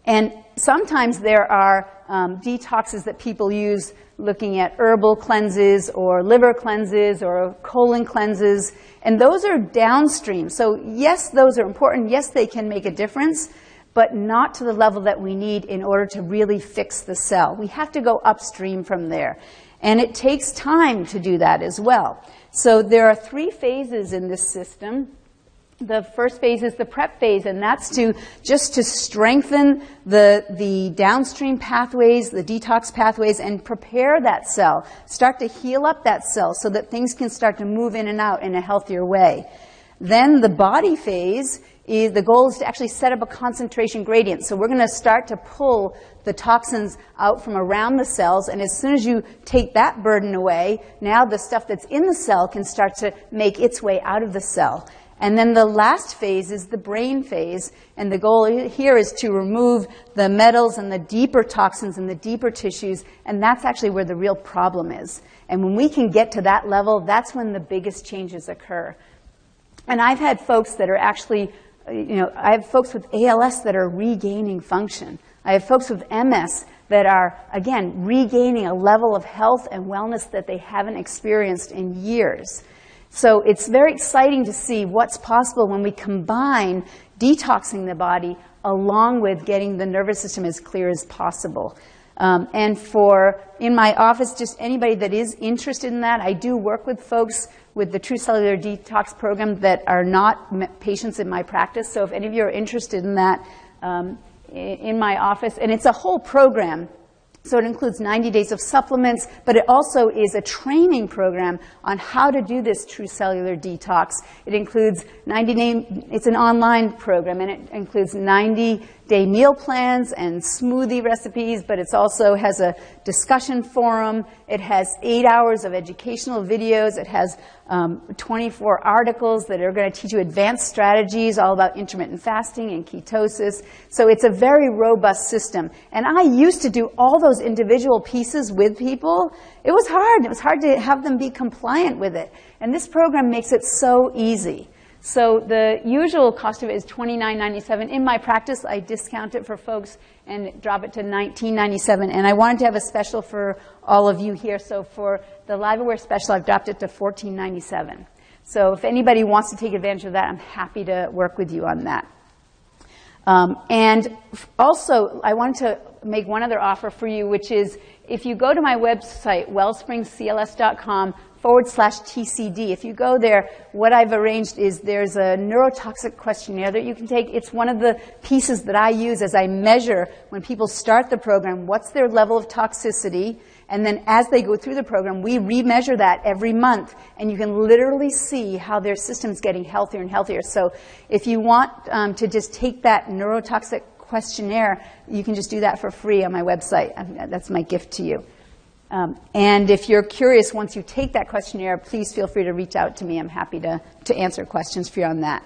And sometimes there are detoxes that people use looking at herbal cleanses or liver cleanses or colon cleanses, and those are downstream. So yes, those are important. Yes, they can make a difference, but not to the level that we need in order to really fix the cell. We have to go upstream from there. And it takes time to do that as well. So there are 3 phases in this system. The first phase is the prep phase, and that's just to strengthen the downstream pathways, the detox pathways, and prepare that cell. Start to heal up that cell so that things can start to move in and out in a healthier way. Then the body phase, the goal is to actually set up a concentration gradient. So we're going to start to pull the toxins out from around the cells, and as soon as you take that burden away, now the stuff that's in the cell can start to make its way out of the cell. And then the last phase is the brain phase, and the goal here is to remove the metals and the deeper toxins and the deeper tissues, and that's actually where the real problem is. And when we can get to that level, that's when the biggest changes occur. And I've had folks that are actually, I have folks with ALS that are regaining function. I have folks with MS that are, again, regaining a level of health and wellness that they haven't experienced in years. So it's very exciting to see what's possible when we combine detoxing the body along with getting the nervous system as clear as possible. And in my office, just anybody that is interested in that, I do work with folks with the True Cellular Detox program that are not patients in my practice. So if any of you are interested in that, in my office, and it's a whole program. So it includes 90 days of supplements, but it also is a training program on how to do this true cellular detox. It includes it's an online program, and it includes 90-day meal plans and smoothie recipes, but it also has a discussion forum. It has 8 hours of educational videos. It has 24 articles that are going to teach you advanced strategies all about intermittent fasting and ketosis. So it's a very robust system. And I used to do all those those individual pieces with people, it was hard. It was hard to have them be compliant with it. And this program makes it so easy. So the usual cost of it is $29.97. In my practice, I discount it for folks and drop it to $19.97. And I wanted to have a special for all of you here. So for the LiveAware special, I've dropped it to $14.97. So if anybody wants to take advantage of that, I'm happy to work with you on that. And also, I wanted to make one other offer for you, which is if you go to my website, wellspringcls.com/TCD, if you go there, what I've arranged is there's a neurotoxic questionnaire that you can take. It's one of the pieces that I use as I measure when people start the program, what's their level of toxicity, and then as they go through the program, we remeasure that every month, and you can literally see how their system's getting healthier and healthier. So if you want to just take that neurotoxic questionnaire, you can just do that for free on my website. That's my gift to you. And if you're curious, once you take that questionnaire, please feel free to reach out to me. I'm happy to answer questions for you on that.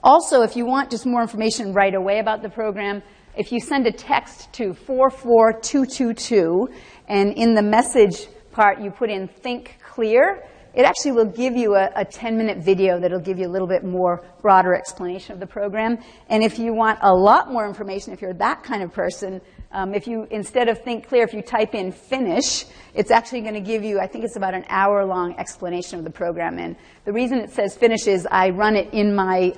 Also, if you want just more information right away about the program, if you send a text to 44222, and in the message part you put in think clear, it actually will give you a 10-minute video that will give you a little bit more broader explanation of the program. And if you want a lot more information, if you're that kind of person, if you, instead of think clear, if you type in finish, it's actually going to give you, I think it's about an hour-long explanation of the program. And the reason it says finish is I run it in my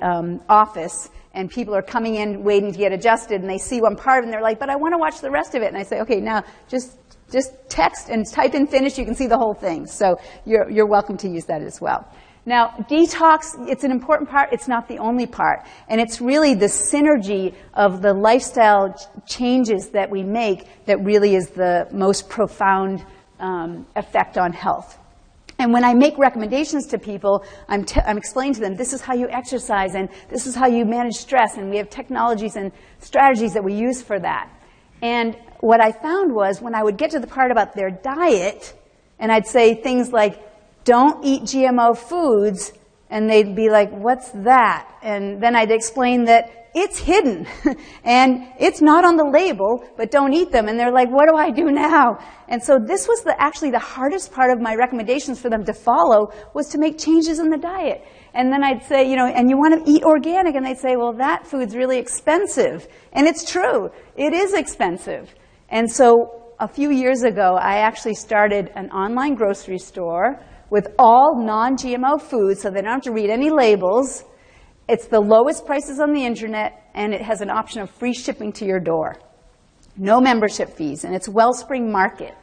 office, and people are coming in waiting to get adjusted, and they see one part of it, and they're like, but I want to watch the rest of it. And I say, okay, now just text and type in finish, you can see the whole thing. So you're welcome to use that as well. Now, detox, it's an important part. It's not the only part. And it's really the synergy of the lifestyle changes that we make that really is the most profound effect on health. And when I make recommendations to people, I'm explaining to them, this is how you exercise, and this is how you manage stress, and we have technologies and strategies that we use for that. And what I found was when I would get to the part about their diet, and I'd say things like, don't eat GMO foods, and they'd be like, what's that? And then I'd explain that it's hidden, and it's not on the label, but don't eat them. And they're like, what do I do now? And so this was actually the hardest part of my recommendations for them to follow, was to make changes in the diet. And then I'd say, and you want to eat organic, and they'd say, well, that food's really expensive. And it's true, it is expensive. And so a few years ago, I actually started an online grocery store with all non-GMO foods, so they don't have to read any labels. It's the lowest prices on the internet, and it has an option of free shipping to your door. No membership fees, and it's Wellspring Market.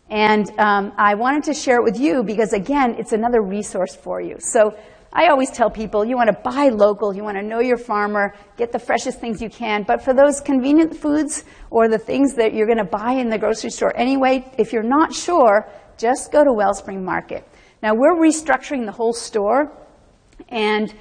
And I wanted to share it with you because, again, it's another resource for you. So I always tell people, you want to buy local, you want to know your farmer, get the freshest things you can. But for those convenient foods or the things that you're going to buy in the grocery store anyway, if you're not sure, just go to Wellspring Market. Now, we're restructuring the whole store, and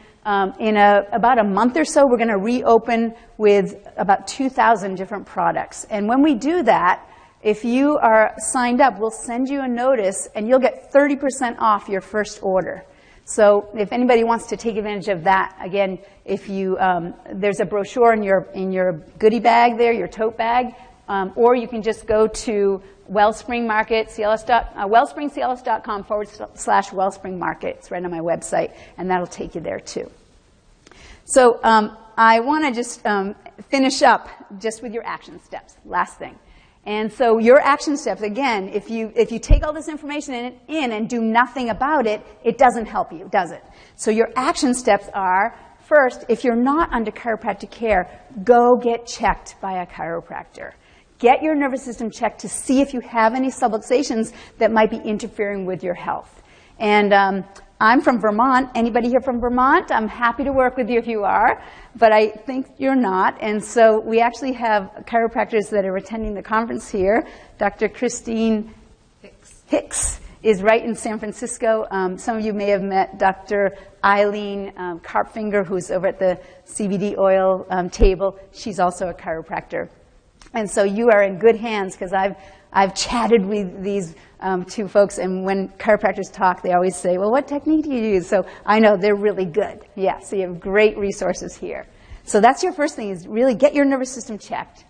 in about a month or so, we're going to reopen with about 2,000 different products. And when we do that, if you are signed up, we'll send you a notice, and you'll get 30% off your first order. So if anybody wants to take advantage of that, again, if you there's a brochure in your goodie bag there, your tote bag, or you can just go to Wellspring Market, wellspringcls.com/Wellspring Market. It's right on my website, and that'll take you there too. So I want to just finish up just with your action steps. Last thing. And so your action steps, again, if you take all this information in and do nothing about it, it doesn't help you, does it? So your action steps are, first, if you're not under chiropractic care, go get checked by a chiropractor. Get your nervous system checked to see if you have any subluxations that might be interfering with your health. And I'm from Vermont. Anybody here from Vermont? I'm happy to work with you if you are, but I think you're not. And so we actually have chiropractors that are attending the conference here. Dr. Christine Hicks is right in San Francisco. Some of you may have met Dr. Eileen Karpfinger, who's over at the CBD oil table. She's also a chiropractor. And so you are in good hands, because I've chatted with these two folks, and when chiropractors talk, they always say, well, what technique do you use? So I know they're really good. Yeah, so you have great resources here. So that's your first thing, is really get your nervous system checked.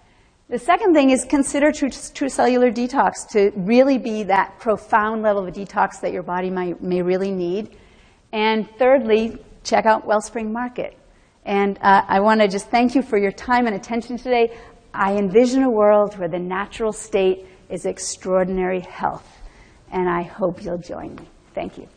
The second thing is consider true cellular detox to really be that profound level of detox that your body may really need. And thirdly, check out Wellspring Market. And I want to just thank you for your time and attention today. I envision a world where the natural state is extraordinary health. And I hope you'll join me. Thank you.